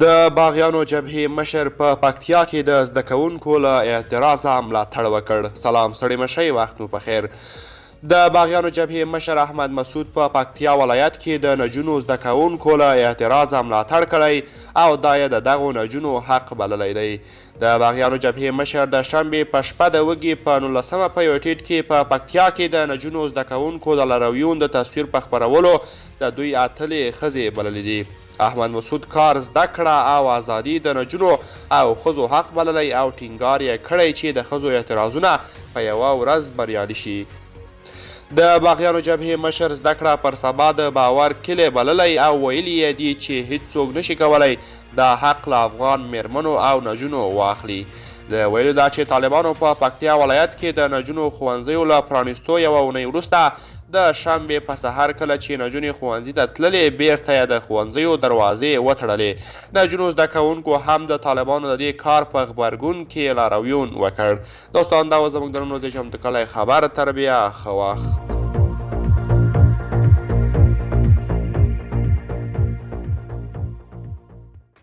د باغیانو جبهې مشر په پکتیا کې د زده کوونکو له اعتراضه ملاتړ وکړ. سلام ستړي مه شئ، وخت مو پخیر. د باغیانو جبهې مشر احمد مسعود په پکتیا ولایت کې د نجونو زده کوونکو له اعتراضه ملاتړ کړی او دا یې د دغو نجونو حق بللی دی. د باغیانو جبهې مشر د شنبې په شپه د وږي په 19 په یو ټیټ کې په پکتیا کې د نجونو زده کوونکو د لارویون د تصویر په خپرولو د دوی اتلې ښځې بللې دي. احمد مسعود کار زده کړه او ازادي د نجونو او ښځو حق بللی او ټینګار یې کړی چې د ښځو اعتراضونه په یوه ورځ بریالي شي. د باغیانو جبهې مشر زده کړه پر سبا د باور کلی بللی او ویلي یې دي چې هیڅوک نشي کولی دا حق له افغان میرمنو او نجونو واخلي. د ویلو دا چې طالبانو په پکتیا ولایت کې د نجونو ښوونځیو له پرانیستو یوه اونۍ وروسته د شنبې په سهار کله چې نجونې ښوونځي ته تللې بیرته یې د ښوونځیو دروازې وتړلې. نجونو زده کوونکو هم د طالبانو د دې کار په غبرګون کې لارویون وکړ. دوستان دا و زموږ د نن ورځې چمتو کلی خبر. تر بیا ښه وخت.